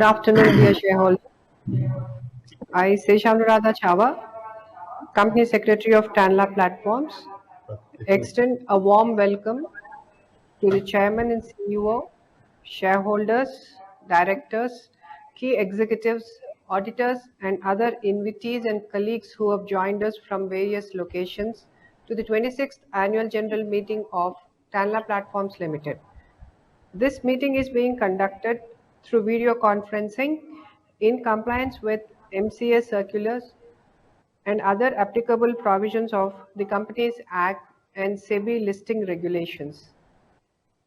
Good afternoon, dear shareholders. I, Seshanuradha Chava, Company Secretary of Tanla Platforms, extend a warm welcome to the Chairman and CEO, shareholders, directors, key executives, auditors, and other invitees and colleagues who have joined us from various locations to the 26th Annual General Meeting of Tanla Platforms Limited. This meeting is being conducted through video conferencing in compliance with MCA circulars and other applicable provisions of the Companies Act and SEBI listing regulations.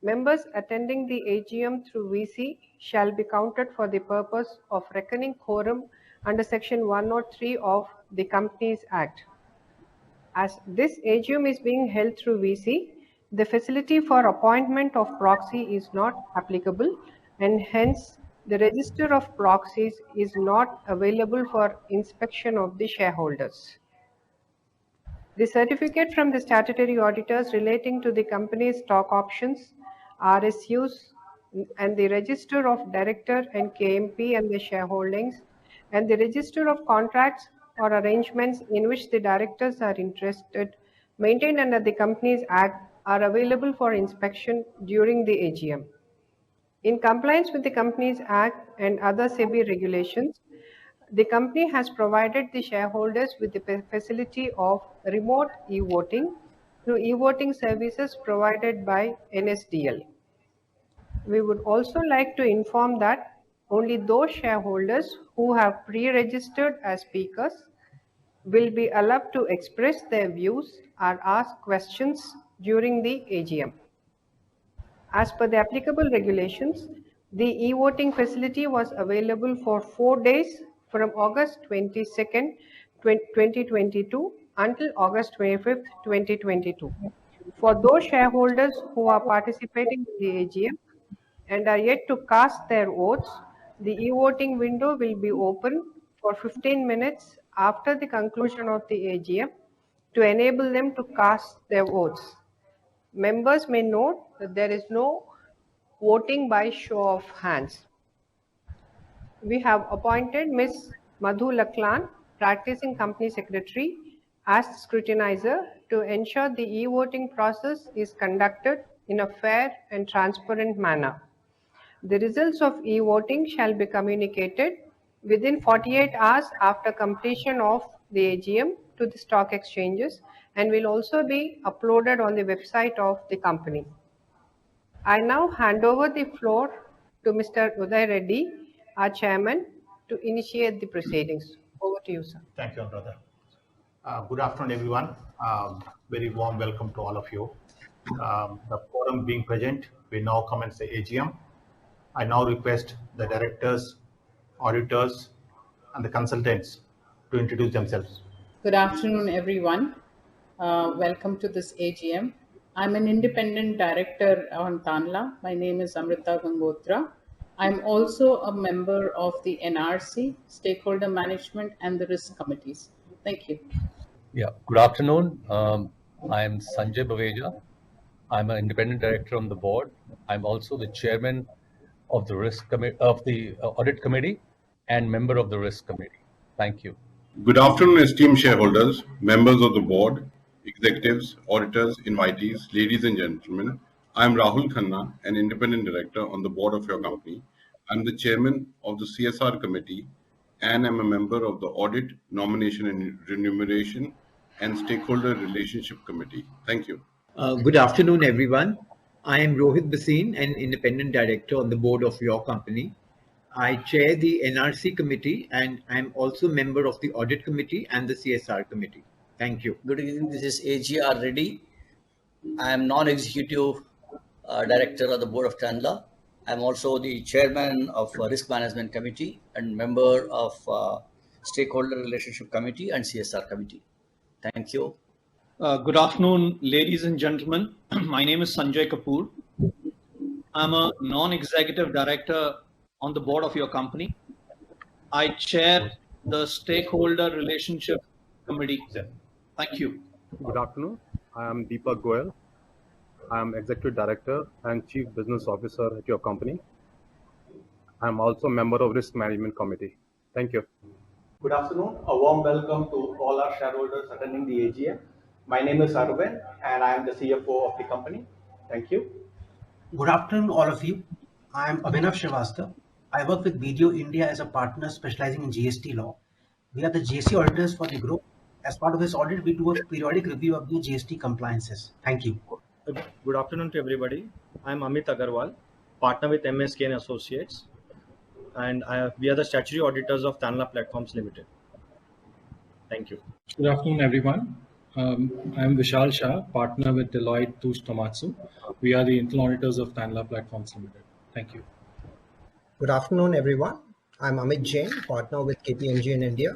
Members attending the AGM through VC shall be counted for the purpose of reckoning quorum under Section 103 of the Companies Act. As this AGM is being held through VC, the facility for appointment of proxy is not applicable, and hence the register of proxies is not available for inspection of the shareholders. The certificate from the statutory auditors relating to the company's stock options, RSUs, and the register of director and KMP and the shareholdings, and the register of contracts or arrangements in which the directors are interested, maintained under the Companies Act, are available for inspection during the AGM. In compliance with the Companies Act and other SEBI regulations, the company has provided the shareholders with the facility of remote e-voting through e-voting services provided by NSDL. We would also like to inform that only those shareholders who have pre-registered as speakers will be allowed to express their views or ask questions during the AGM. As per the applicable regulations, the e-voting facility was available for 4 days from August 22nd, 2022 until August 25th, 2022. For those shareholders who are participating in the AGM and are yet to cast their votes, the e-voting window will be open for 15 minutes after the conclusion of the AGM to enable them to cast their votes. Members may note that there is no voting by show of hands. We have appointed Ms. Madhu Laklan, practicing company secretary, as scrutinizer to ensure the e-voting process is conducted in a fair and transparent manner. The results of e-voting shall be communicated within 48 hours after completion of the AGM to the stock exchanges and will also be uploaded on the website of the company. I now hand over the floor to Mr. Uday Reddy, our chairman, to initiate the proceedings. Over to you, sir. Thank you, brother. Good afternoon, everyone. Very warm welcome to all of you. The quorum being present, we now commence the AGM. I now request the directors, auditors, and the consultants to introduce themselves. Good afternoon, everyone. Welcome to this AGM. I'm an independent director on Tanla. My name is Amrita Gangotra. I'm also a member of the NRC, Stakeholder Management, and the Risk Committees. Thank you. Yeah, good afternoon. I'm Sanjay Baveja. I'm an independent director on the board. I'm also the chairman of the audit committee and member of the risk committee. Thank you. Good afternoon, esteemed shareholders, members of the board, executives, auditors, invitees, ladies and gentlemen. I am Rahul Khanna, an independent director on the board of your company. I'm the chairman of the CSR committee and I'm a member of the audit, nomination and remuneration and stakeholder relationship committee. Thank you. Good afternoon, everyone. I am Rohit Bhasin, an independent director on the board of your company. I chair the NRC committee and I'm also member of the audit committee and the CSR committee. Thank you. Good evening. This is AGR Reddy. I am non-executive director of the board of Tanla. I'm also the chairman of risk management committee and member of stakeholder relationship committee and CSR committee. Thank you. Good afternoon, ladies and gentlemen. My name is Sanjay Kapoor. I'm a non-executive director on the board of your company. I chair the stakeholder relationship committee. Thank you. Good afternoon. I am Deepak Goyal. I am executive director and chief business officer at your company. I'm also a member of Risk Management Committee. Thank you. Good afternoon. A warm welcome to all our shareholders attending the AGM. My name is Arvind and I am the CFO of the company. Thank you. Good afternoon, all of you. I am Abhinav Srivastava. I work with BDO India as a partner specializing in GST law. We are the GST auditors for the group. As part of this audit, we do a periodic review of the GST compliances. Thank you. Good afternoon to everybody. I am Amit Agarwal, partner with MSK and Associates, and we are the statutory auditors of Tanla Platforms Limited. Thank you. Good afternoon, everyone. I'm Vishal Shah, partner with Deloitte Touche Tohmatsu. We are the internal auditors of Tanla Platforms Limited. Thank you. Good afternoon, everyone. I'm Amit Jain, partner with KPMG in India.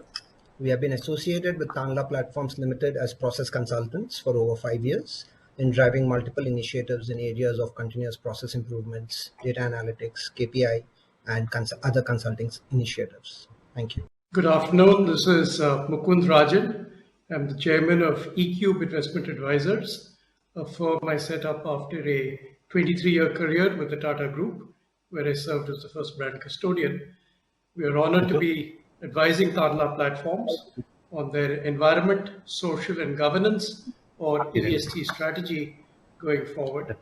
We have been associated with Tanla Platforms Limited as process consultants for over 5 years in driving multiple initiatives in areas of continuous process improvements, data analytics, KPI, and other consulting initiatives. Thank you. Good afternoon. This is Mukund Rajan. I'm the chairman of eCube Investment Advisors, a firm I set up after a 23-year career with the Tata Group, where I served as the first brand custodian. We are honored to be advising Tanla Platforms on their environment, social and governance or ESG strategy going forward.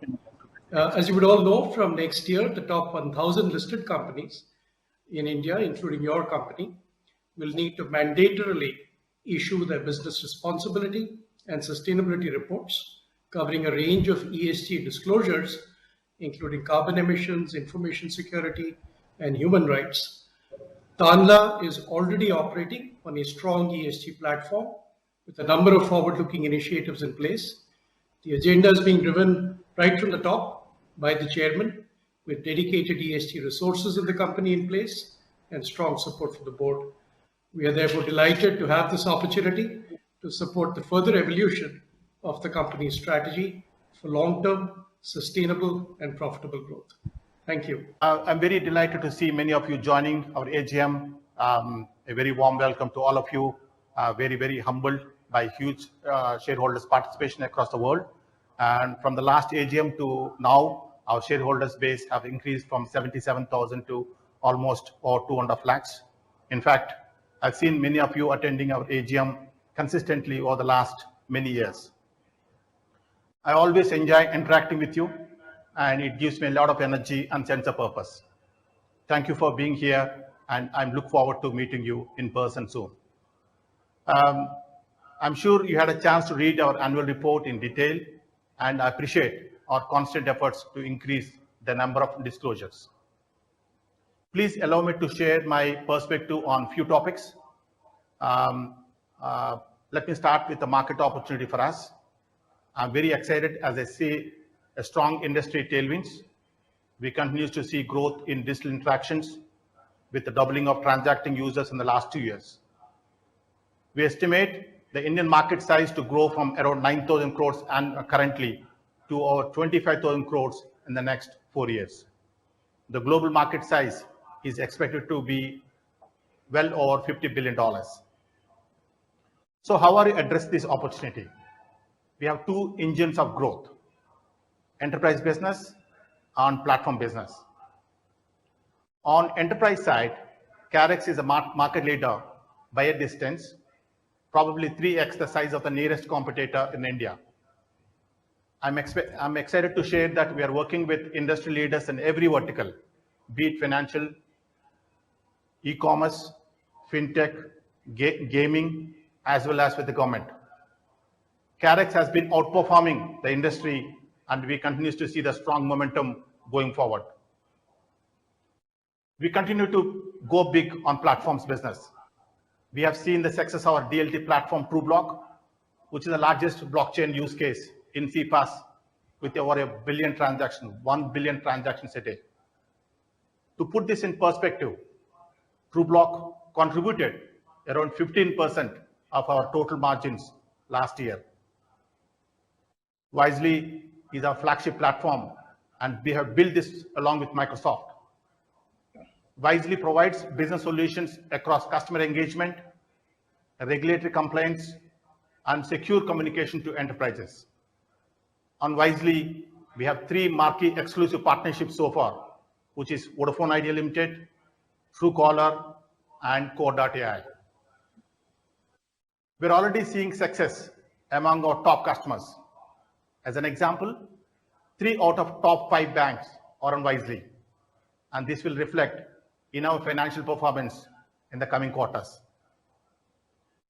As you would all know, from next year, the top 1,000 listed companies in India, including your company, will need to mandatorily issue their business responsibility and sustainability reports covering a range of ESG disclosures, including carbon emissions, information security, and human rights. Tanla is already operating on a strong ESG platform with a number of forward-looking initiatives in place. The agenda is being driven right from the top by the chairman, with dedicated ESG resources in the company in place and strong support from the board. We are therefore delighted to have this opportunity to support the further evolution of the company's strategy for long-term, sustainable and profitable growth. Thank you. I'm very delighted to see many of you joining our AGM. A very warm welcome to all of you. Very, very humbled by huge shareholders' participation across the world. And from the last AGM to now, our shareholders base have increased from 77,000 to almost or 2.5 lakhs. In fact, I've seen many of you attending our AGM consistently over the last many years. I always enjoy interacting with you, and it gives me a lot of energy and sense of purpose. Thank you for being here, and I look forward to meeting you in person soon. I'm sure you had a chance to read our annual report in detail, and I appreciate our constant efforts to increase the number of disclosures. Please allow me to share my perspective on few topics. Let me start with the market opportunity for us. I'm very excited as I see a strong industry tailwinds. We continue to see growth in digital interactions with the doubling of transacting users in the last 2 years. We estimate the Indian market size to grow from around 9,000 crores and currently to over 25,000 crores in the next 4 years. The global market size is expected to be well over $50 billion. So how are we address this opportunity? We have two engines of growth: enterprise business and platform business. On enterprise side, Carex is a market leader by a distance, probably 3x the size of the nearest competitor in India. I'm excited to share that we are working with industry leaders in every vertical, be it financial, e-commerce, fintech, gaming, as well as with the government. Carex has been outperforming the industry, and we continue to see the strong momentum going forward. We continue to go big on platforms business. We have seen the success of our DLT platform, TrueBlock, which is the largest blockchain use case in CPaaS with over 1 billion transactions, 1 billion transactions a day. To put this in perspective, TrueBlock contributed around 15% of our total margins last year. Wisely is our flagship platform, and we have built this along with Microsoft. Wisely provides business solutions across customer engagement, regulatory compliance, and secure communication to enterprises. On Wisely, we have 3 marquee exclusive partnerships so far, which is Vodafone Idea Limited, Truecaller, and Core.ai. We're already seeing success among our top customers. As an example, 3 out of top 5 banks are on Wisely, and this will reflect in our financial performance in the coming quarters.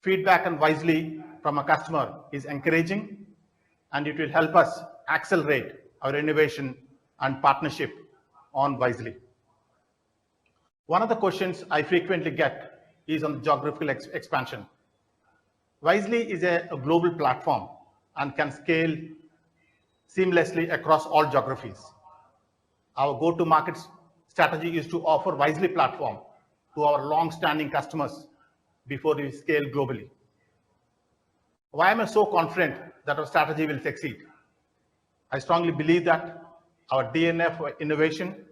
Feedback on Wisely from a customer is encouraging, and it will help us accelerate our innovation and partnership on Wisely. One of the questions I frequently get is on the geographical expansion. Wisely is a global platform and can scale seamlessly across all geographies. Our go-to-market strategy is to offer Wisely platform to our long-standing customers before we scale globally. Why am I so confident that our strategy will succeed? I strongly believe that our DNA for innovation,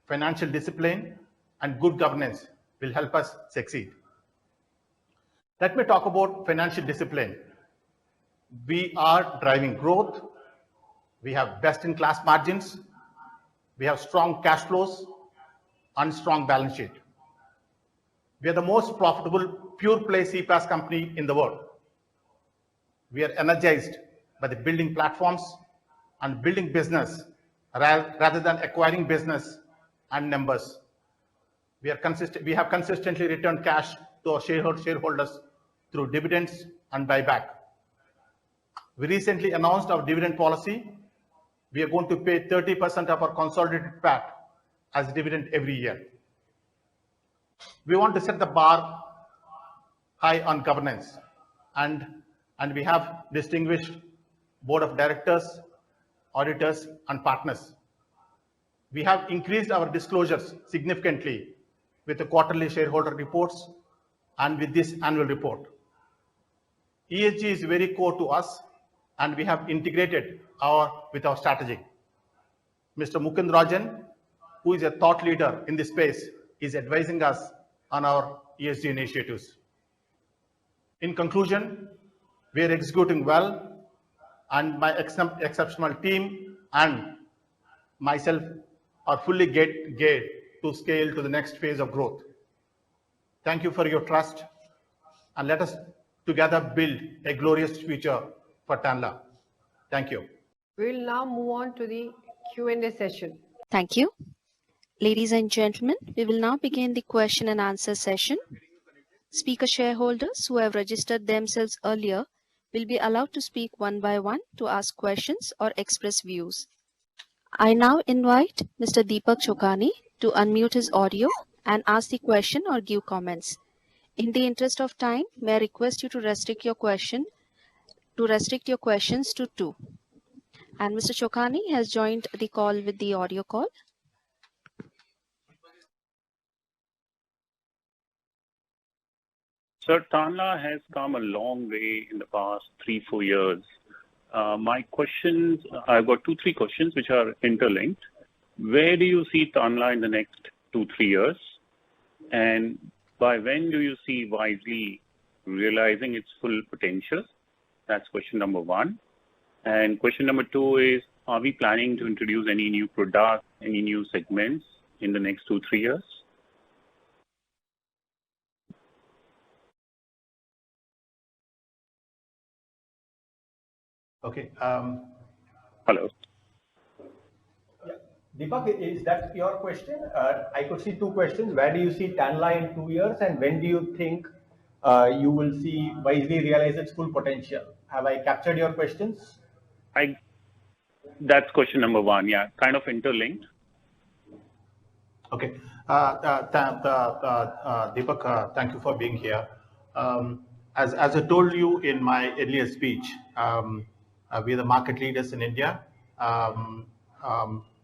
financial discipline, and good governance will help us succeed. Let me talk about financial discipline. We are driving growth. We have best-in-class margins. We have strong cash flows and strong balance sheet. We are the most profitable pure-play CPaaS company in the world. We are energized by the building platforms and building business rather than acquiring business and numbers. We have consistently returned cash to our shareholders through dividends and buyback. We recently announced our dividend policy. We are going to pay 30% of our consolidated PAT as dividend every year. We want to set the bar high on governance, and we have distinguished board of directors, auditors, and partners. We have increased our disclosures significantly with the quarterly shareholder reports and with this annual report. ESG is very core to us, and we have integrated with our strategy. Mr. Mukund Rajan, who is a thought leader in this space, is advising us on our ESG initiatives. In conclusion, we are executing well, and my exceptional team and myself are fully geared to scale to the next phase of growth. Thank you for your trust, and let us together build a glorious future for Tanla. Thank you. We'll now move on to the Q&A session. Thank you. Ladies and gentlemen, we will now begin the question and answer session. Speaker shareholders who have registered themselves earlier will be allowed to speak one by one to ask questions or express views. I now invite Mr. Deepak Chokani to unmute his audio and ask the question or give comments. In the interest of time, may I request you to restrict your questions to 2. And Mr. Chokani has joined the call with the audio call. Sir, Tanla has come a long way in the past 3-4 years. My questions, I've got 2-3 questions which are interlinked. Where do you see Tanla in the next 2-3 years? And by when do you see Wisely realizing its full potential? That's question number 1. And question number 2 is, are we planning to introduce any new products, any new segments in the next 2-3 years? Okay. Hello. Deepak, is that your question? I could see 2 questions. Where do you see Tanla in 2 years, and when do you think you will see Wisely realize its full potential? Have I captured your questions? That's question number 1. Yeah, kind of interlinked. Okay. Deepak, thank you for being here. As I told you in my earlier speech, we are the market leaders in India.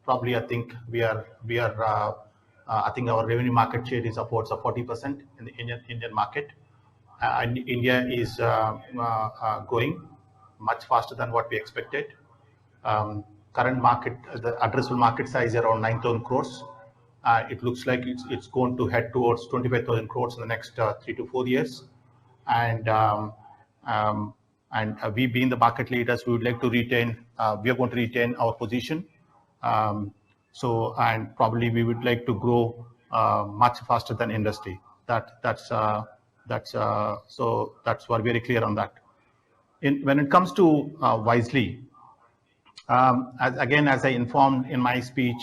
Probably, I think I think our revenue market share is upwards of 40% in the Indian market. And India is growing much faster than what we expected. Current market, the addressable market size is around 9,000 crores. It looks like it's going to head towards 25,000 crores in the next 3 to 4 years. And we being the market leaders, we would like to retain. We are going to retain our position. And probably we would like to grow much faster than industry. That's we're very clear on that. When it comes to Wisely, as I informed in my speech,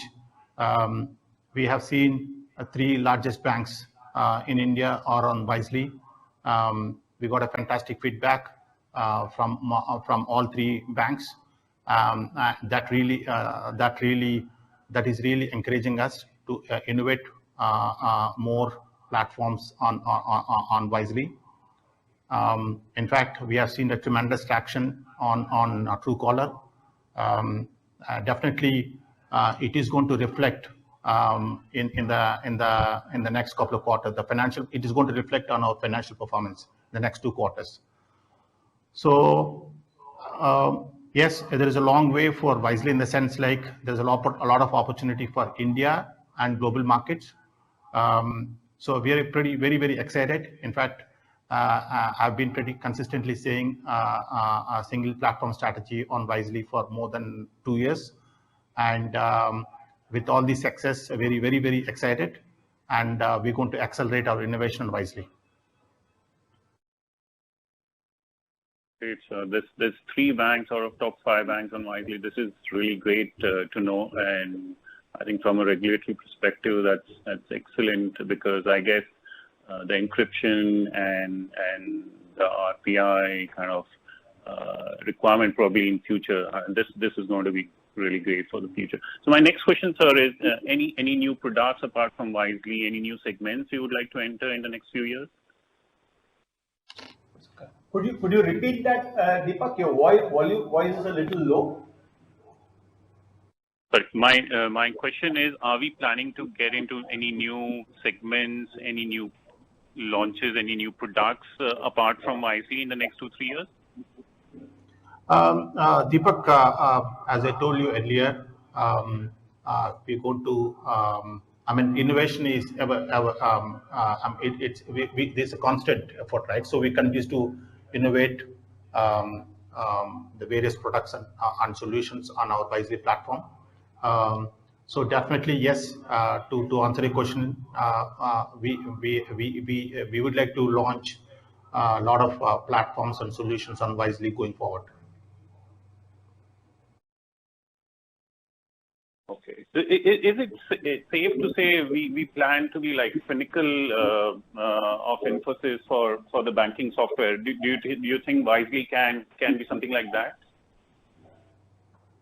we have seen three largest banks in India are on Wisely. We got a fantastic feedback from all three banks. That is really encouraging us to innovate more platforms on Wisely. In fact, we have seen a tremendous traction on Truecaller. Definitely, it is going to reflect in the next couple of quarters. It is going to reflect on our financial performance in the next 2 quarters. So yes, there is a long way for Wisely in the sense like there's a lot of opportunity for India and global markets. So we are very excited. In fact, I've been pretty consistently saying a single platform strategy on Wisely for more than 2 years, and with all the success, very excited, and we're going to accelerate our innovation on Wisely. Great. So there's 3 banks out of top 5 banks on Wisely. This is really great to know, and I think from a regulatory perspective, that's excellent, because I guess the encryption and the RPI kind of requirement probably in future. This is going to be really great for the future. So my next question, sir, is any new products apart from Wisely, any new segments you would like to enter in the next few years? Could you repeat that, Deepak? Your voice is a little low. But my question is, are we planning to get into any new segments, any new launches, any new products apart from Wisely in the next 2-3 years? Deepak, as I told you earlier, we're going to. Innovation is there's a constant effort, right? So we continue to innovate the various products and solutions on our Wisely platform. So definitely yes. To answer your question, we would like to launch a lot of platforms and solutions on Wisely going forward. Okay. So is it safe to say we plan to be like Pinnacle of Infosys for the banking software? Do you think Wisely can be something like that?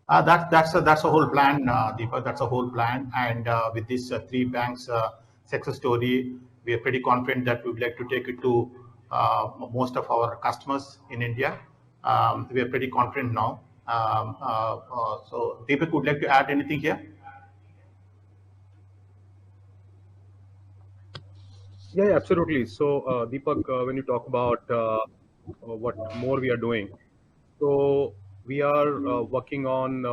That's a whole plan, Deepak. That's a whole plan, and with these 3 banks success story, we are pretty confident that we would like to take it to most of our customers in India. We are pretty confident now. So Deepak, would like to add anything here? Yeah, absolutely. So Deepak, when you talk about what more we are doing, so we are working on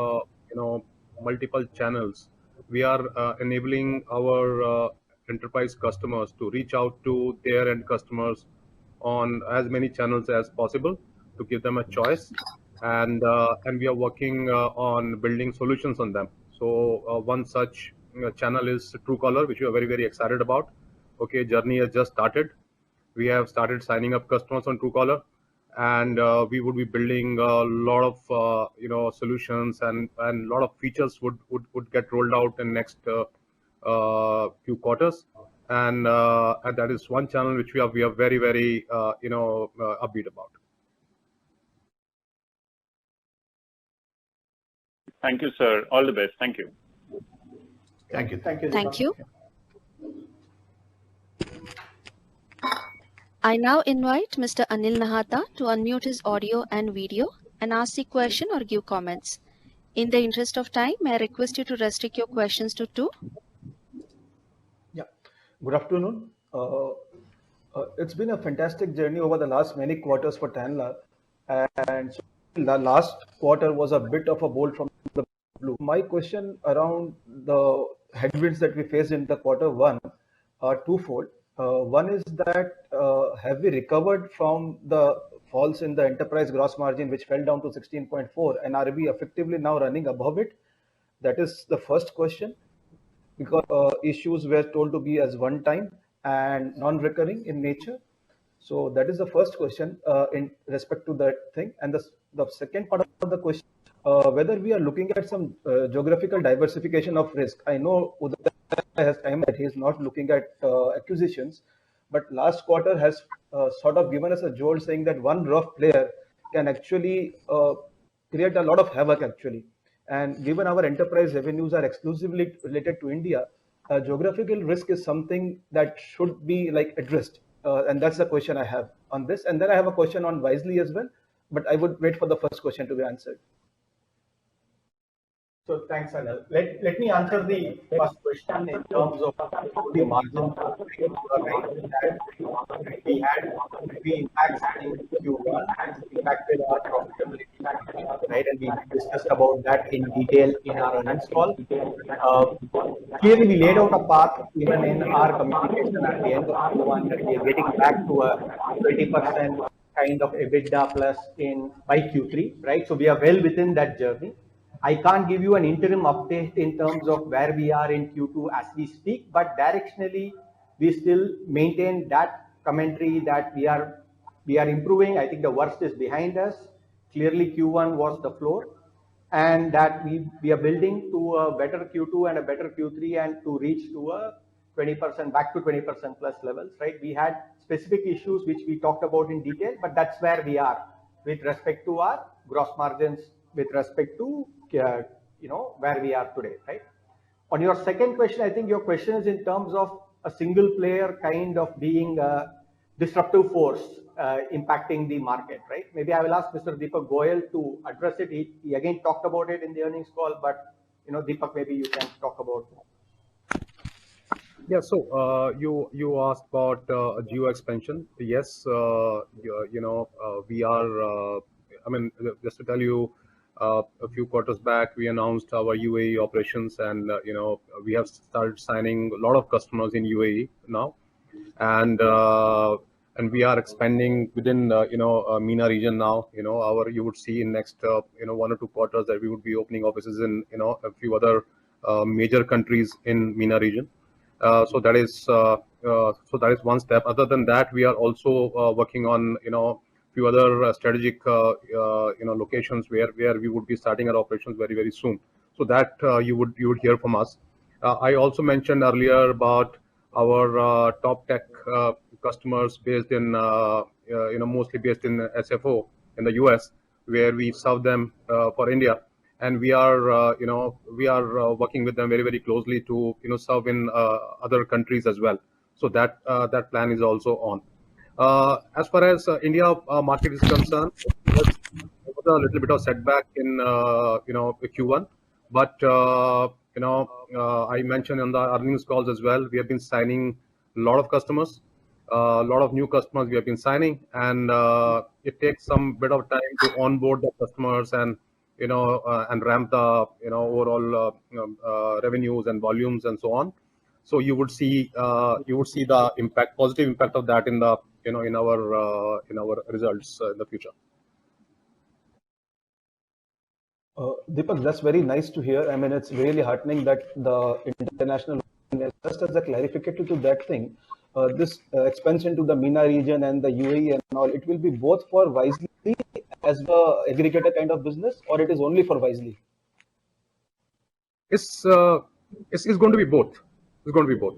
multiple channels. We are enabling our enterprise customers to reach out to their end customers on as many channels as possible to give them a choice, and we are working on building solutions on them. So one such channel is Truecaller, which we are very excited about. Okay, journey has just started. We have started signing up customers on Truecaller, and we would be building a lot of solutions, and a lot of features would get rolled out in next few quarters, and that is one channel which we are very upbeat about. Thank you, sir. All the best. Thank you. Thank you. Thank you. Thank you. I now invite Mr. Anil Nahata to unmute his audio and video and ask the question or give comments. In the interest of time, may I request you to restrict your questions to 2? Yeah. Good afternoon. It's been a fantastic journey over the last many quarters for Tanla, and so the last quarter was a bit of a bolt from the blue. My question around the headwinds that we faced in the quarter 1 are twofold. One is that have we recovered from the falls in the enterprise gross margin, which fell down to 16.4, and are we effectively now running above it? That is the first question. because issues were told to be as one time and non-recurring in nature. So that is the first question in respect to that thing. And the second part of the question, whether we are looking at some geographical diversification of risk. I know Uday has time that he is not looking at acquisitions, but last quarter has sort of given us a jolt saying that one rough player can actually create a lot of havoc actually. And given our enterprise revenues are exclusively related to India, geographical risk is something that should be like addressed. And that's the question I have on this. And then I have a question on Wisely as well, but I would wait for the first question to be answered. So thanks, Anil. Let me answer the first question in terms of the margin. You are right that we had three impacts in Q1 impacted our profitability, right? And we discussed about that in detail in our earnings call. Clearly, we laid out a path even in our communication at the end of Q1 that we are getting back to a 20% kind of EBITDA plus by Q3, right? So we are well within that journey. I can't give you an interim update in terms of where we are in Q2 as we speak, but directionally, we still maintain that commentary that we are improving. I think the worst is behind us. Clearly, Q1 was the floor, and that we are building to a better Q2 and a better Q3 and to reach to a 20% back to 20% plus levels, right? We had specific issues which we talked about in detail, but that's where we are with respect to our gross margins, with respect to where we are today, right? On your second question, I think your question is in terms of a single player kind of being a disruptive force impacting the market, right? Maybe I will ask Mr. Deepak Goyal to address it. He again talked about it in the earnings call, but Deepak, maybe you can talk about it. Yeah, so you asked about geo expansion. Yes, we are. I mean, just to tell you, a few quarters back, we announced our UAE operations, and we have started signing a lot of customers in UAE now, and we are expanding within MENA region now. You would see in next 1 or 2 quarters that we would be opening offices in a few other major countries in MENA region. So that is one step. Other than that, we are also working on few other strategic locations where we would be starting our operations very, very soon. So that you would hear from us. I also mentioned earlier about our top tech customers based in mostly based in SFO in the US, where we serve them for India, and we are working with them very, very closely to serve in other countries as well. So that plan is also on. As far as India market is concerned, there was a little bit of setback in Q1, but I mentioned on the earnings calls as well. We have been signing a lot of customers, a lot of new customers we have been signing, and it takes some bit of time to onboard the customers and ramp the overall revenues and volumes and so on. So you would see the impact, positive impact of that in the in our results in the future. Deepak, that's very nice to hear. I mean, it's really heartening that the international, just as a clarification to that thing, this expansion to the MENA region and the UAE and all, it will be both for Wisely as the aggregator kind of business, or it is only for Wisely? It's going to be both. It's going to be both.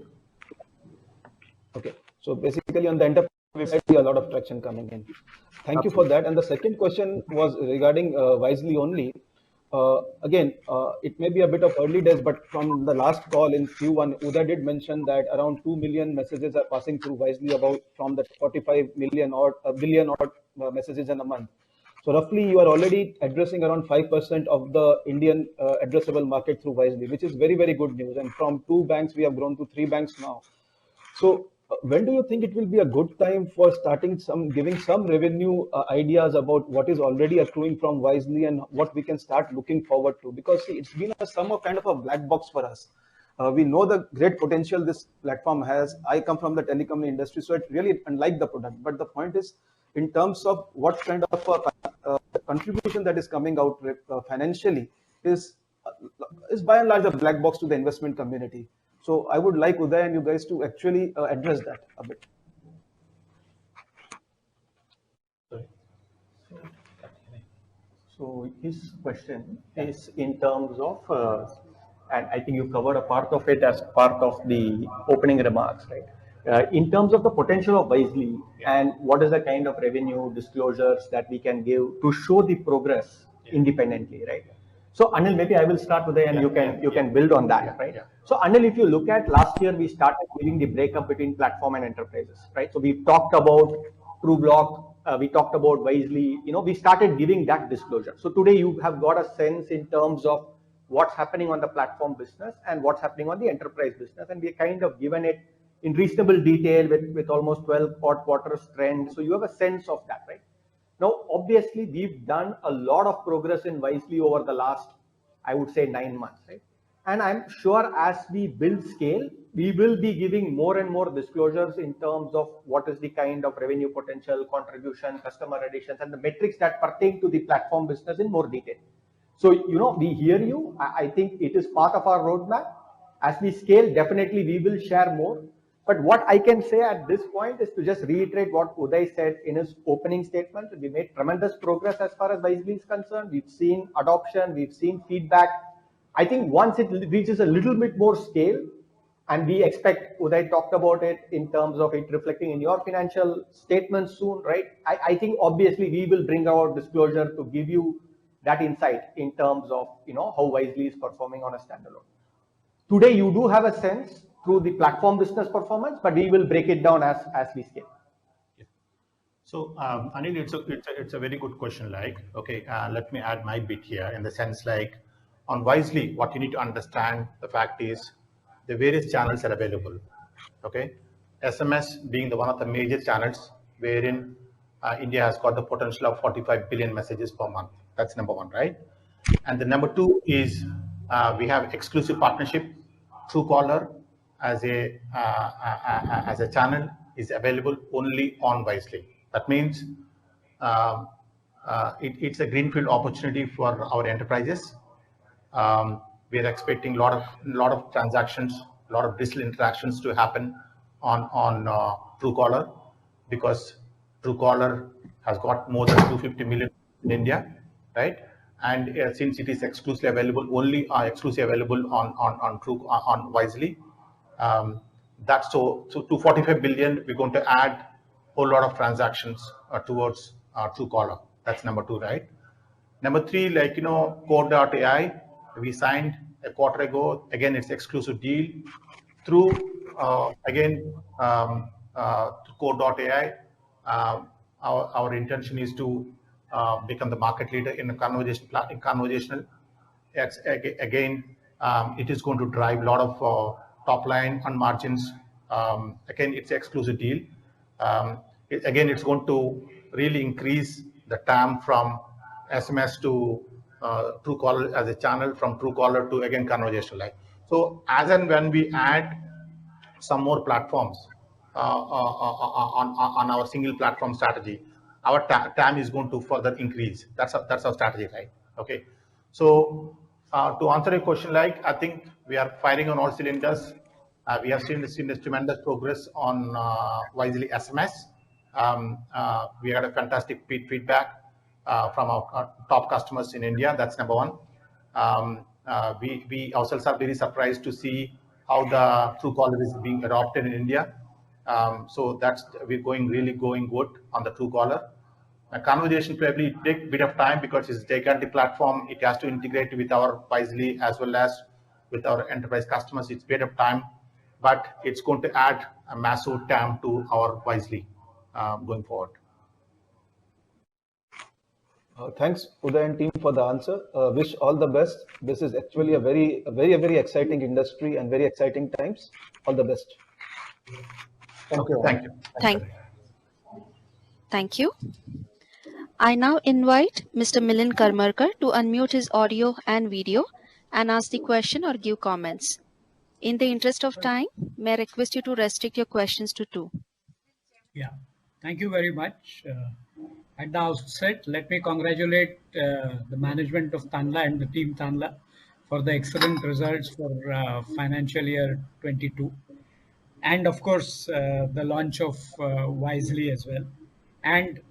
Okay. So basically on the enterprise, we see a lot of traction coming in. Thank you for that. And the second question was regarding Wisely only. Again, it may be a bit of early days, but from the last call in Q1, Uday did mention that around 2 million messages are passing through Wisely from the 45 million or a billion odd messages in a month. So roughly you are already addressing around 5% of the Indian addressable market through Wisely, which is very, very good news. And from 2 banks, we have grown to 3 banks now. So when do you think it will be a good time for giving some revenue ideas about what is already accruing from Wisely and what we can start looking forward to? Because see, it's been some kind of a black box for us. We know the great potential this platform has. I come from the telecom industry, so it's really unlike the product. But the point is, in terms of what kind of contribution that is coming out financially is by and large a black box to the investment community. So I would like Uday and you guys to actually address that a bit. So his question is in terms of, and I think you covered a part of it as part of the opening remarks, right? In terms of the potential of Wisely and what is the kind of revenue disclosures that we can give to show the progress independently, right? So Anil, maybe I will start with it and you can build on that, right? So Anil, if you look at last year, we started giving the breakup between platform and enterprises, right? So we talked about TrueBlock, we talked about Wisely, we started giving that disclosure. So today you have got a sense in terms of what's happening on the platform business and what's happening on the enterprise business. And we kind of given it in reasonable detail with almost 12 odd quarters trend. So you have a sense of that, right? Now, obviously, we've done a lot of progress in Wisely over the last, I would say, 9 months, right? And I'm sure as we build scale, we will be giving more and more disclosures in terms of what is the kind of revenue potential, contribution, customer additions, and the metrics that pertain to the platform business in more detail. So, we hear you. I think it is part of our roadmap. As we scale, definitely we will share more. But what I can say at this point is to just reiterate what Uday said in his opening statement. We made tremendous progress as far as Wisely is concerned. We've seen adoption, we've seen feedback. I think once it reaches a little bit more scale, and we expect, Uday talked about it in terms of it reflecting in your financial statements soon, right? I think obviously we will bring our disclosure to give you that insight in terms of how Wisely is performing on a standalone. Today you do have a sense through the platform business performance, but we will break it down as we scale. So Anil, it's a very good question. Let me add my bit here in the sense on Wisely, what you need to understand, the fact is the various channels are available. Okay, SMS being one of the major channels wherein India has got the potential of 45 billion messages per month. That's number one, right? And the number two is we have exclusive partnership. Truecaller as a channel is available only on Wisely. That means it's a greenfield opportunity for our enterprises. We are expecting a lot of transactions, a lot of digital interactions to happen on Truecaller, because Truecaller has got more than 250 million in India, right? And since it is exclusively available on Wisely, that's so to 45 billion, we're going to add a whole lot of transactions towards Truecaller. That's number two, right? Number three, Code.ai, we signed a quarter ago. Again, it's exclusive deal through Code.ai. Our intention is to become the market leader in conversational. It is going to drive a lot of top line and margins. Again, it's an exclusive deal. It's going to really increase the TAM from SMS to Truecaller as a channel, from Truecaller to conversational. So as and when we add some more platforms on our single platform strategy, our TAM is going to further increase. That's our strategy, right? Okay. So to answer your question, I think we are firing on all cylinders. We have seen this tremendous progress on Wisely SMS. We had a fantastic feedback from our top customers in India. That's number one. We ourselves are very surprised to see how the Truecaller is being adopted in India. So we're going good on the Truecaller. A conversation probably take a bit of time because it's a gigantic platform. It has to integrate with our Wisely as well as with our enterprise customers. It's a bit of time, but it's going to add a massive TAM to our Wisely going forward. Thanks, Uday and team, for the answer. Wish all the best. This is actually a very exciting industry and very exciting times. All the best. Thank you. Thank you. Thank you. I now invite Mr. Milind Karmarkar to unmute his audio and video and ask the question or give comments. In the interest of time, may I request you to restrict your questions to 2. Yeah, thank you very much. At the outset, let me congratulate the management of Tanla and the team Tanla for the excellent results for financial year 22, and of course the launch of Wisely as well, and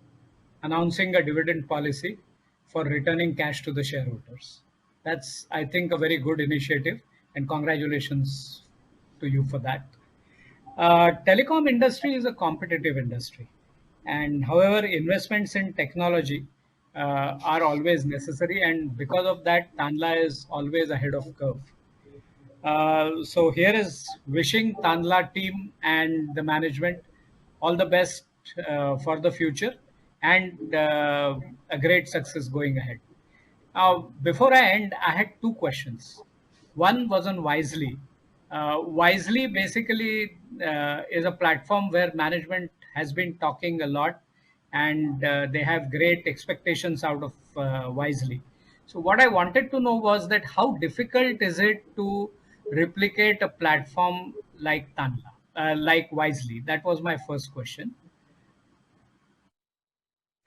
announcing a dividend policy for returning cash to the shareholders. That's, I think, a very good initiative, and congratulations to you for that. Telecom industry is a competitive industry, and however, investments in technology are always necessary, and because of that, Tanla is always ahead of curve. So here is wishing Tanla team and the management all the best for the future, and a great success going ahead. Now, before I end, I had two questions. One was on Wisely. Wisely basically is a platform where management has been talking a lot, and they have great expectations out of Wisely. So what I wanted to know was that how difficult is it to replicate a platform like Tanla, like Wisely? That was my first question.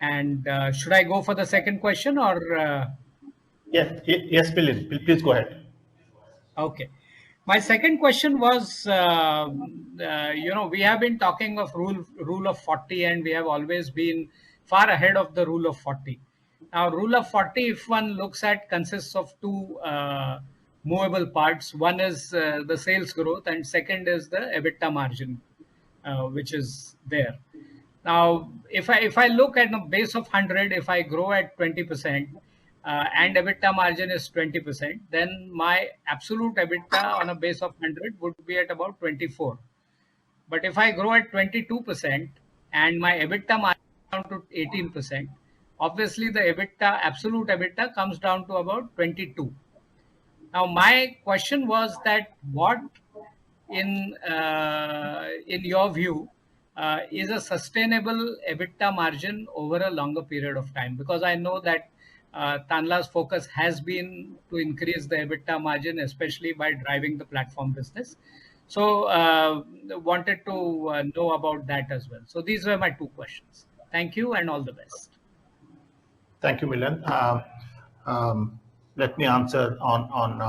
And should I go for the second question, or? Yes, Milind, please go ahead. Okay. My second question was, we have been talking of rule of 40, and we have always been far ahead of the rule of 40. Now, rule of 40, if one looks at, consists of two movable parts. One is the sales growth, and second is the EBITDA margin, which is there. Now, if I look at a base of 100, if I grow at 20%, and EBITDA margin is 20%, then my absolute EBITDA on a base of 100 would be at about 24. But if I grow at 22% and my EBITDA margin down to 18%, obviously the EBITDA, absolute EBITDA, comes down to about 22. Now, my question was that what, in your view, is a sustainable EBITDA margin over a longer period of time? Because I know that Tanla's focus has been to increase the EBITDA margin, especially by driving the platform business. So, wanted to know about that as well. So these were my two questions. Thank you, and all the best. Thank you, Milind. Let me answer on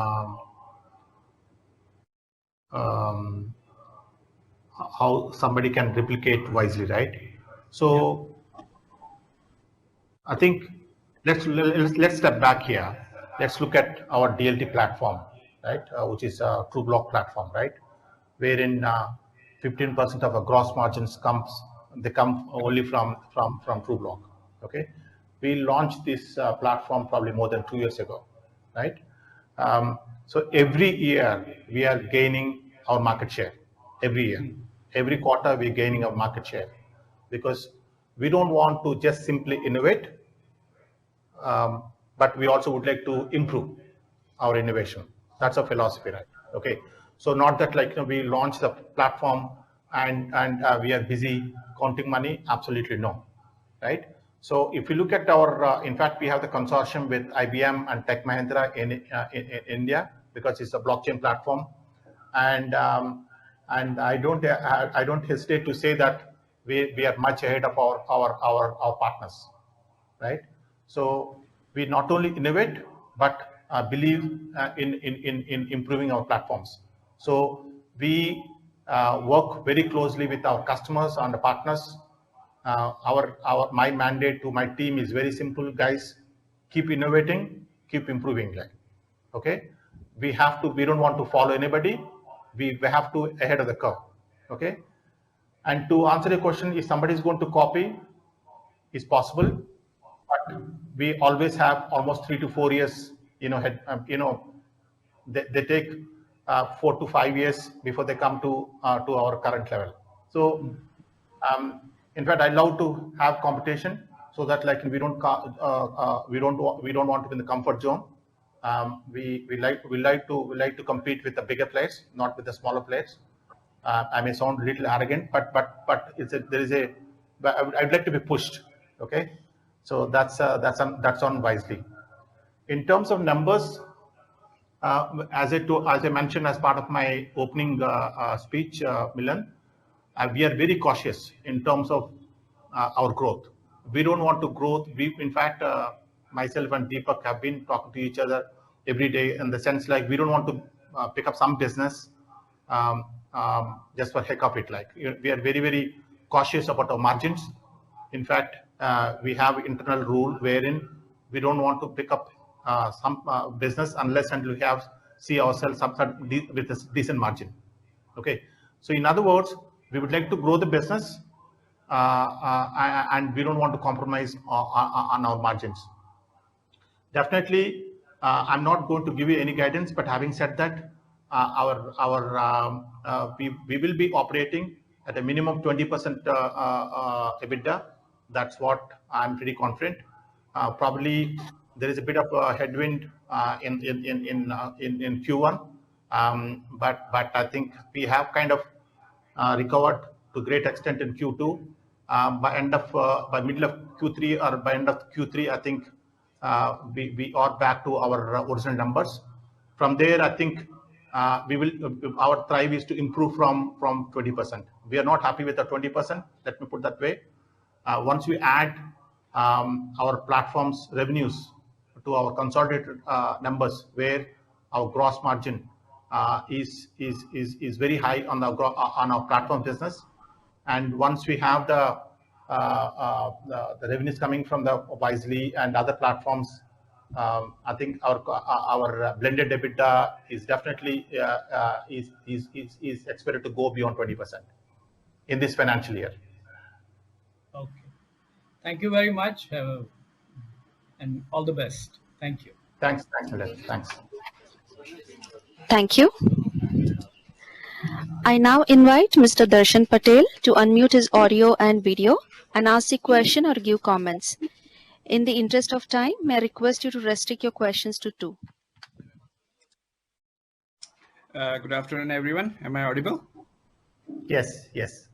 how somebody can replicate Wisely, right? So I think let's step back here. Let's look at our DLT platform, right? Which is a TrueBlock platform, right? Wherein 15% of our gross margins come only from TrueBlock. Okay, we launched this platform probably more than 2 years ago, right? So every year we are gaining our market share. Every year, every quarter we're gaining our market share, because we don't want to just simply innovate, but we also would like to improve our innovation. That's a philosophy, right? Okay, so not that we launch the platform and we are busy counting money. Absolutely no, right? So if you look at our, in fact, we have the consortium with IBM and Tech Mahindra in India, because it's a blockchain platform, and I don't hesitate to say that we are much ahead of our partners, right? So we not only innovate, but believe in improving our platforms. So we work very closely with our customers and the partners. My mandate to my team is very simple, guys. Keep innovating, keep improving. Okay, we don't want to follow anybody. We have to ahead of the curve. Okay, and to answer your question, if somebody is going to copy, it's possible, but we always have almost 3 to 4 years. They take 4 to 5 years before they come to our current level. So, in fact, I love to have competition, so that we don't want to be in the comfort zone. We like to compete with the bigger players, not with the smaller players. I may sound a little arrogant, but I'd like to be pushed. Okay, so that's on Wisely. In terms of numbers, as I mentioned as part of my opening speech, Milind, we are very cautious in terms of our growth. We don't want to grow. In fact, myself and Deepak have been talking to each other every day, in the sense like we don't want to pick up some business just for heck of it. Like we are very, very cautious about our margins. In fact, we have internal rule wherein we don't want to pick up some business unless until we have see ourselves with a decent margin. Okay, so in other words, we would like to grow the business and we don't want to compromise on our margins. Definitely, I'm not going to give you any guidance, but having said that, we will be operating at a minimum 20% EBITDA. That's what I'm pretty confident. Probably there is a bit of a headwind in Q1, but I think we have kind of recovered to a great extent in Q2. By middle of Q3 or by end of Q3, I think we are back to our original numbers. From there, I think our drive is to improve from 20%. We are not happy with the 20%. Let me put that way. Once we add our platform's revenues to our consolidated numbers, where our gross margin is very high on our platform business, and once we have the revenues coming from the Wisely and other platforms, I think our blended EBITDA is definitely is expected to go beyond 20% in this financial year. Okay. Thank you very much, and all the best. Thank you. Thanks, Nilesh. Thanks. Thank you. I now invite Mr. Darshan Patel to unmute his audio and video and ask a question or give comments. In the interest of time, may I request you to restrict your questions to 2. Good afternoon, everyone. Am I audible? Yes, yes.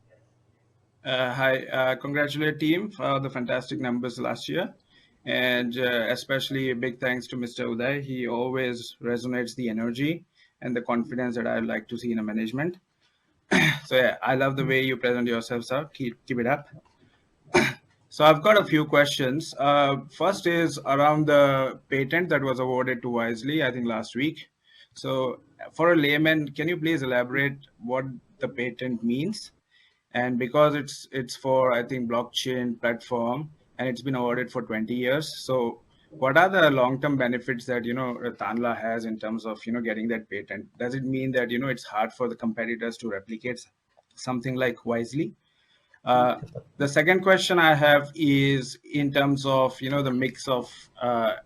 Hi, congratulate team for the fantastic numbers last year. And especially a big thanks to Mr. Uday. He always resonates the energy and the confidence that I like to see in a management. So yeah, I love the way you present yourself, sir. Keep it up. So I've got a few questions. First is around the patent that was awarded to Wisely, I think last week. So for a layman, can you please elaborate what the patent means? And because it's for, I think, blockchain platform, and it's been awarded for 20 years. So what are the long-term benefits that, Tanla has in terms of, getting that patent? Does it mean that, it's hard for the competitors to replicate something like Wisely? The second question I have is in terms of, the mix of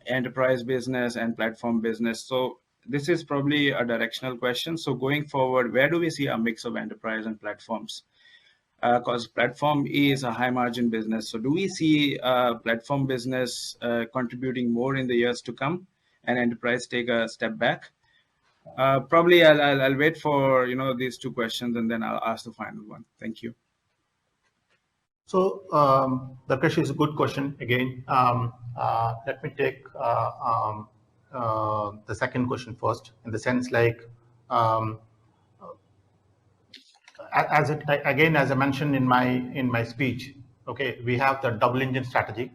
enterprise business and platform business. So this is probably a directional question. So going forward, where do we see a mix of enterprise and platforms? Because platform is a high margin business. So do we see platform business contributing more in the years to come and enterprise take a step back? Probably I'll wait for, these 2 questions and then I'll ask the final one. Thank you. So the question is a good question again. Let me take the second question first, in the sense like, as I mentioned in my speech, okay, we have the double engine strategy.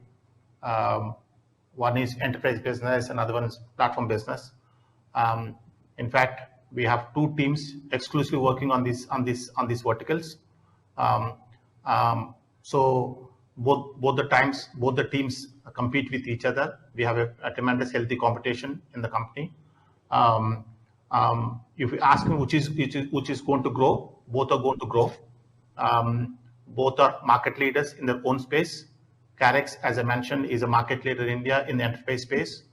One is enterprise business, another one is platform business. In fact, we have 2 teams exclusively working on these verticals. So both the teams compete with each other. We have a tremendous healthy competition in the company. If you ask me which is going to grow, both are going to grow. Both are market leaders in their own space. Carex, as I mentioned, is a market leader in India in the enterprise space,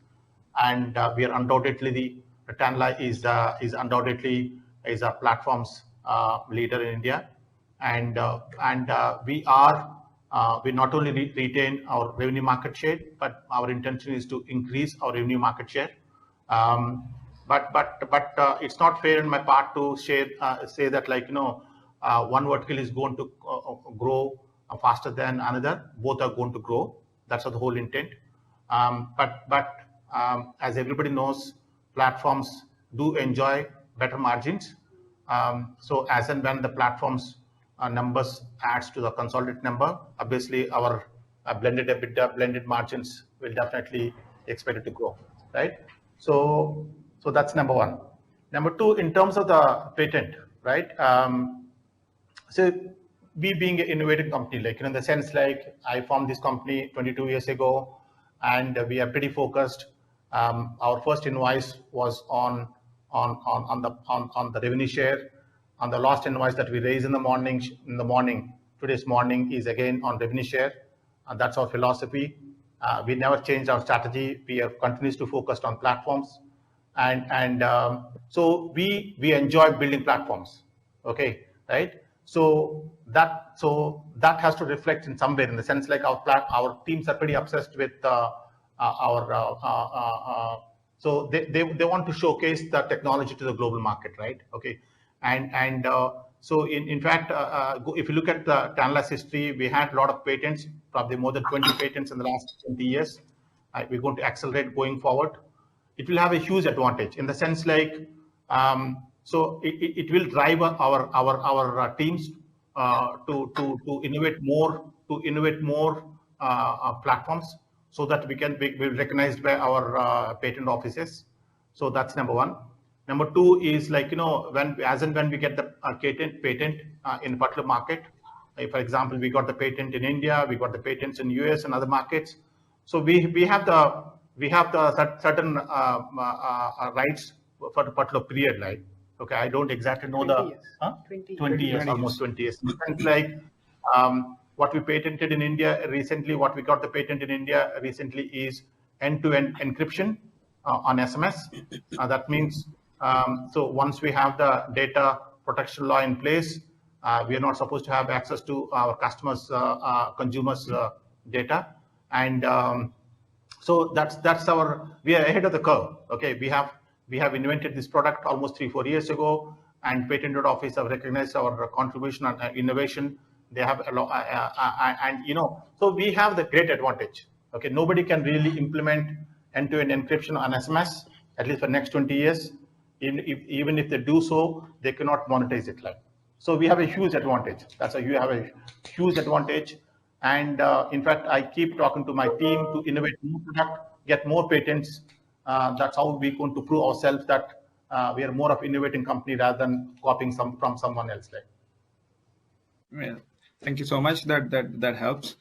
and we are undoubtedly Tanla is undoubtedly a platforms leader in India, and we not only retain our revenue market share, but our intention is to increase our revenue market share. But it's not fair on my part to say that, like, one vertical is going to grow faster than another. Both are going to grow. That's the whole intent. But as everybody knows, platforms do enjoy better margins. So as and when the platforms numbers adds to the consolidated number, obviously our blended EBITDA, blended margins will definitely expect it to grow, right? So that's number one. Number two, in terms of the patent, right? So we being an innovative company, like in the sense, like I formed this company 22 years ago, and we are pretty focused. Our first invoice was on the revenue share. On the last invoice that we raise in the morning, today's morning is again on revenue share, and that's our philosophy. We never changed our strategy. We are continues to focus on platforms, and so we enjoy building platforms. Okay, right? So that has to reflect in some way, in the sense like our teams are pretty obsessed with so they want to showcase the technology to the global market, right? Okay, and so in fact, if you look at the Tanla's history, we had a lot of patents, probably more than 20 patents in the last 20 years. We're going to accelerate going forward. It will have a huge advantage in the sense like, so it will drive our teams to innovate more platforms, so that we can be recognized by our patent offices. So that's number one. Number two is like, when we get the patent in a particular market. For example, we got the patent in India, we got the patents in US and other markets. So we have the certain rights for a particular period, like, okay, I don't exactly know 20 years. 20 years, almost 20 years. It's like what we patented in India recently, what we got the patent in India recently is end-to-end encryption on SMS. That means, so once we have the data protection law in place, we are not supposed to have access to our customers, consumers' data. And so we are ahead of the curve. Okay, we have invented this product almost 3-4 years ago, and patent office have recognized our contribution and innovation. They have a lot, and so we have the great advantage. Okay, nobody can really implement end-to-end encryption on SMS, at least for next 20 years. Even if they do so, they cannot monetize it. Like, so we have a huge advantage. That's why you have a huge advantage. And in fact, I keep talking to my team to innovate new product, get more patents. That's how we're going to prove ourselves that we are more of innovating company rather than copying from someone else. Like. Well, thank you so much. That helps.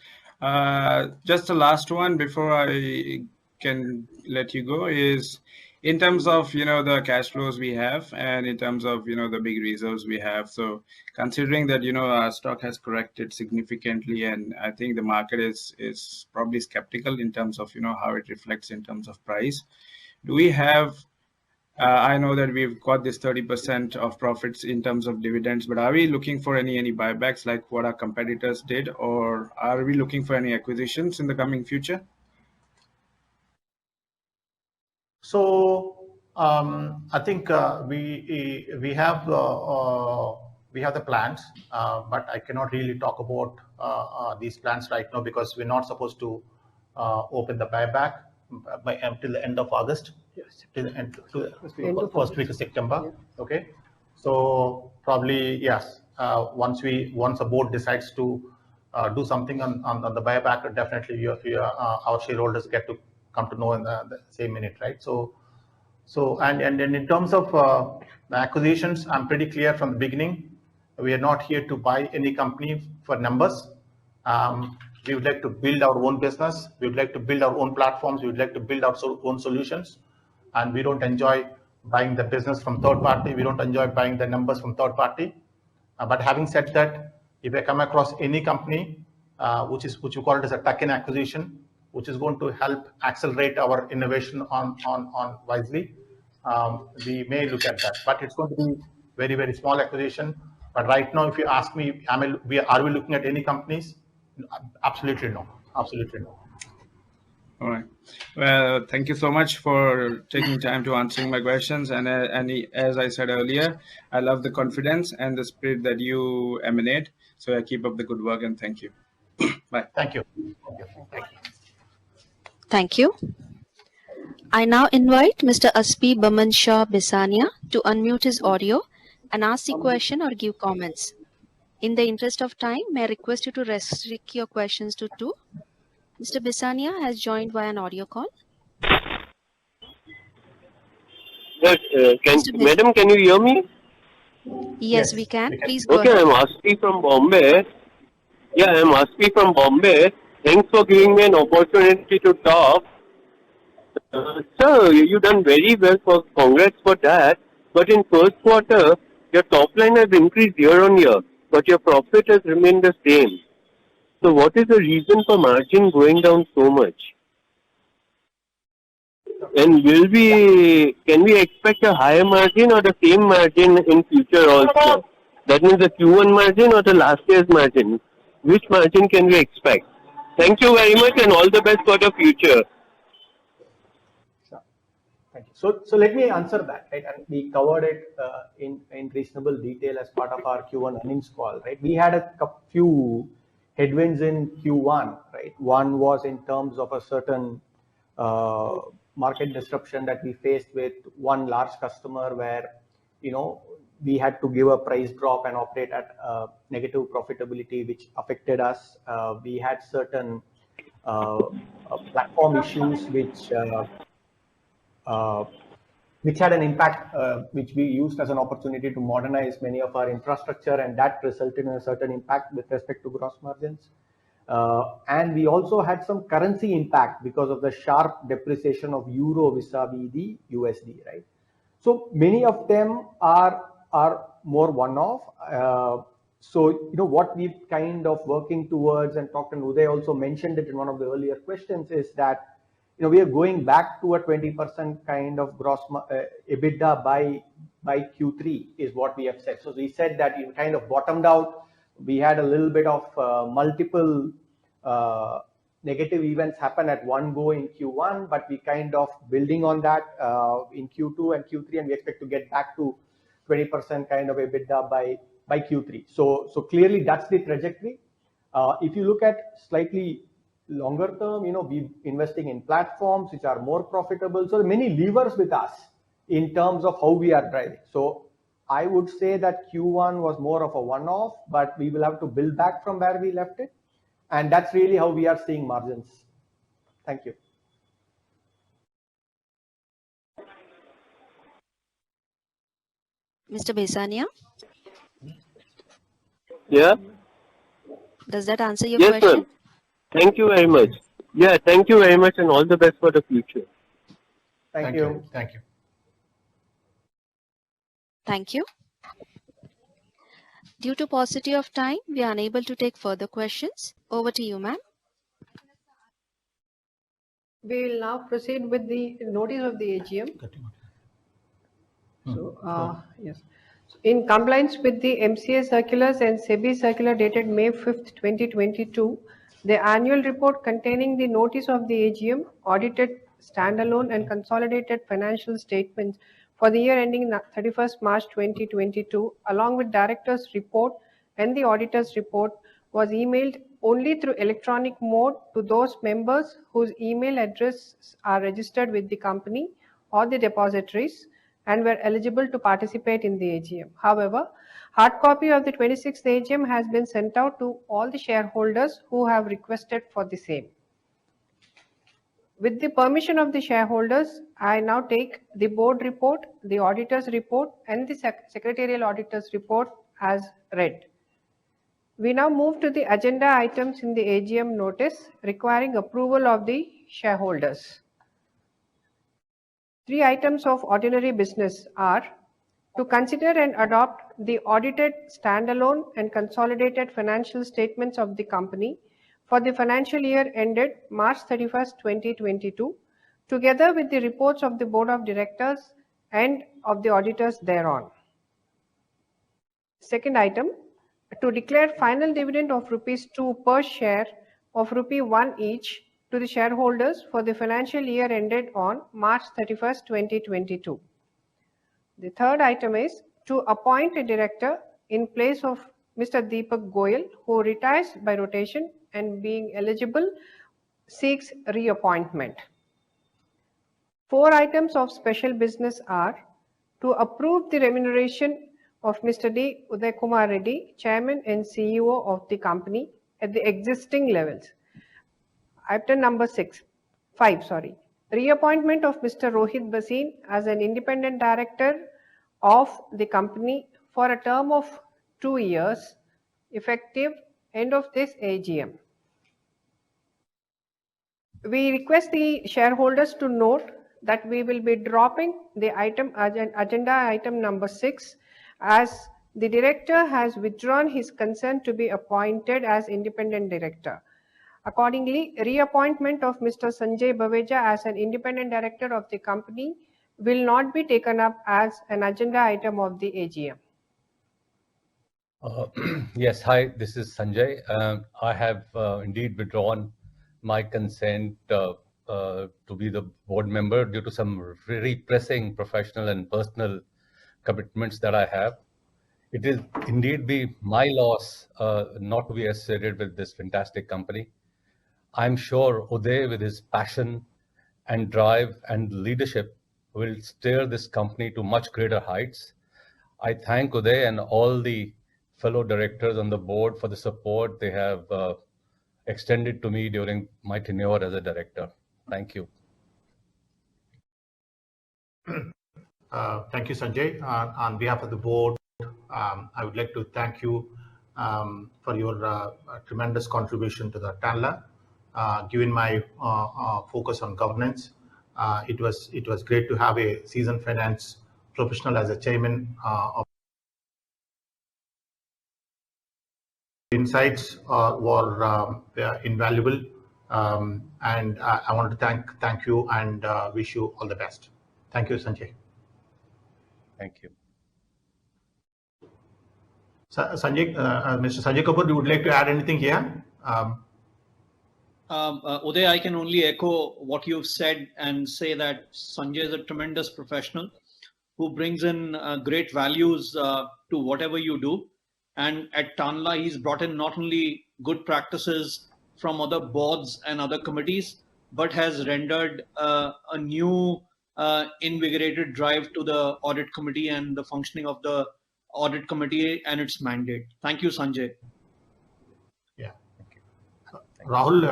Just the last one before I can let you go is, in terms of the cash flows we have, and in terms of the big reserves we have. So considering that our stock has corrected significantly, and I think the market is probably skeptical in terms of how it reflects in terms of price. Do we have? I know that we've got this 30% of profits in terms of dividends, but are we looking for any buybacks like what our competitors did, or are we looking for any acquisitions in the coming future? So I think we have the plans, but I cannot really talk about these plans right now because we're not supposed to open the buyback until the end of August. Yes. Till the end, first week of September. Yeah. Okay. So probably yes. Once the board decides to do something on the buyback, definitely our shareholders get to come to know in the same minute, right? So and in terms of the acquisitions, I'm pretty clear from the beginning. We are not here to buy any company for numbers. We would like to build our own business. We would like to build our own platforms. We would like to build our own solutions. And we don't enjoy buying the business from third party. We don't enjoy buying the numbers from third party. But having said that, if I come across any company which you call it as a tuck-in acquisition, which is going to help accelerate our innovation on Wisely, we may look at that. But it's going to be very, very small acquisition. But right now, if you ask me, are we looking at any companies? Absolutely no. Absolutely no. All right. Well, thank you so much for taking time to answering my questions. And as I said earlier, I love the confidence and the spirit that you emanate. So I keep up the good work and thank you. Bye. Thank you. Thank you. I now invite Mr. Aspi Baman Shah Bisania to unmute his audio and ask the question or give comments. In the interest of time, may I request you to restrict your questions to 2? Mr. Bisania has joined via an audio call. Yes, madam, can you hear me? Yes, we can. Please go Okay, ahead. I'm Aspi from Bombay. Yeah, I'm Aspi from Bombay. Thanks for giving me an opportunity to talk. Sir, you done very well. For congrats for that. But in first quarter, your top line has increased year on year, but your profit has remained the same. So, what is the reason for margin going down so much? And can we expect a higher margin or the same margin in future also? That means the Q1 margin or the last year's margin? Which margin can we expect? Thank you very much and all the best for the future. Thank you. So let me answer that, right? And we covered it in reasonable detail as part of our Q1 earnings call, right? We had a few headwinds in Q1, right? One was in terms of a certain market disruption that we faced with one large customer where, we had to give a price drop and operate at negative profitability, which affected us. We had certain platform issues which had an impact, which we used as an opportunity to modernize many of our infrastructure, and that resulted in a certain impact with respect to gross margins. And we also had some currency impact because of the sharp depreciation of euro vis-a-vis the USD, right? So many of them are more one-off. So what we're kind of working towards, and Dr. Uday also mentioned it in one of the earlier questions, is that we are going back to a 20% kind of gross EBITDA by Q3 is what we have said. So we said that it kind of bottomed out. We had a little bit of multiple negative events happen at one go in Q1, but we kind of building on that in Q2 and Q3, and we expect to get back to 20% kind of EBITDA by Q3. So clearly that's the trajectory. If you look at slightly longer term, we're investing in platforms which are more profitable. So many levers with us in terms of how we are driving. So I would say that Q1 was more of a one-off, but we will have to build back from where we left it. And that's really how we are seeing margins. Thank you. Mr. Besania? Yeah? Does that answer your Yes, question? ma'am. Thank you very much. Yeah, thank you very much and all the best for the future. Thank you. Thank you. Thank you. Due to paucity of time, we are unable to take further questions. Over to you, ma'am. We will now proceed with the notice of the AGM. So, yes. In compliance with the MCA circulars and SEBI circular dated May 5th, 2022, the annual report containing the notice of the AGM, audited standalone and consolidated financial statements for the year ending 31st March 2022, along with director's report and the auditor's report, was emailed only through electronic mode to those members whose email addresses are registered with the company or the depositories and were eligible to participate in the AGM. However, hard copy of the 26th AGM has been sent out to all the shareholders who have requested for the same. With the permission of the shareholders, I now take the board report, the auditor's report, and the secretarial auditor's report as read. We now move to the agenda items in the AGM notice requiring approval of the shareholders. 3 items of ordinary business are to consider and adopt the audited standalone and consolidated financial statements of the company for the financial year ended March 31st, 2022, together with the reports of the Board of Directors and of the auditors thereon. Second item, to declare final dividend of rupees 2 per share of rupee 1 each to the shareholders for the financial year ended on March 31st, 2022. The third item is to appoint a director in place of Mr. Deepak Goyal, who retires by rotation and being eligible seeks reappointment. 4 items of special business are to approve the remuneration of Mr. D. Uday Kumar Reddy, Chairman and CEO of the company at the existing levels. Item number 5, Reappointment of Mr. Rohit Bhasin as an independent director of the company for a term of 2 years, effective end of this AGM. We request the shareholders to note that we will be dropping the agenda item number 6, as the director has withdrawn his consent to be appointed as independent director. Accordingly, reappointment of Mr. Sanjay Baveja as an independent director of the company will not be taken up as an agenda item of the AGM. Yes, hi, this is Sanjay. I have indeed withdrawn my consent to be the board member due to some very pressing professional and personal commitments that I have. It is indeed be my loss not to be associated with this fantastic company. I'm sure Uday, with his passion and drive and leadership, will steer this company to much greater heights. I thank Uday and all the fellow directors on the board for the support they have extended to me during my tenure as a director. Thank you. Thank you, Sanjay. On behalf of the board, I would like to thank you for your tremendous contribution to the Tanla. Given my focus on governance, it was great to have a seasoned finance professional as a chairman of insights were invaluable, and I want to thank you and wish you all the best. Thank you, Sanjay. Thank you. Sanjay, Mr. Sanjay Kapoor, you would like to add anything here? Uday, I can only echo what you've said and say that Sanjay is a tremendous professional who brings in great values to whatever you do. And at Tanla, he's brought in not only good practices from other boards and other committees, but has rendered a new invigorated drive to the audit committee and the functioning of the audit committee and its mandate. Thank you, Sanjay. Yeah. Thank you. Rahul,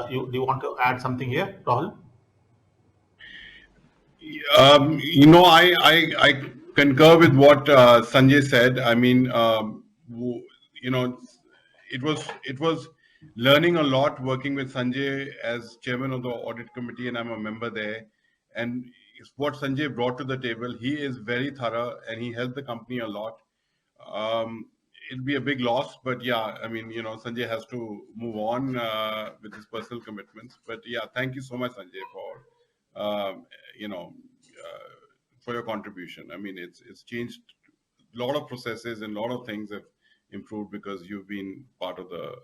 do you want to add something here, Rahul? I concur with what Sanjay said. I mean, it was learning a lot working with Sanjay as chairman of the audit committee, and I'm a member there. And what Sanjay brought to the table, he is very thorough and he helped the company a lot. It'll be a big loss, but yeah, I mean, Sanjay has to move on with his personal commitments. But yeah, thank you so much, Sanjay, for your contribution. I mean, it's changed a lot of processes and a lot of things have improved because you've been part of the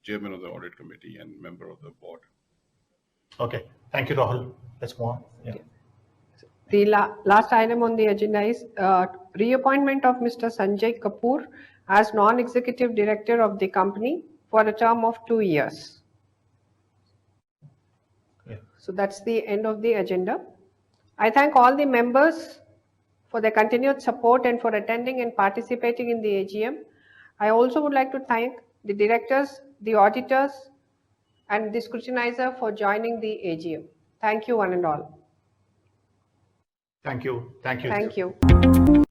chairman of the audit committee and member of the board. Okay, thank you, Rahul. Let's move on. Yeah. The last item on the agenda is reappointment of Mr. Sanjay Kapoor as non-executive director of the company for a term of 2 years. Yeah. So that's the end of the agenda. I thank all the members for their continued support and for attending and participating in the AGM. I also would like to thank the directors, the auditors, and the scrutinizer for joining the AGM. Thank you, one and all. Thank you. Thank you. Thank you.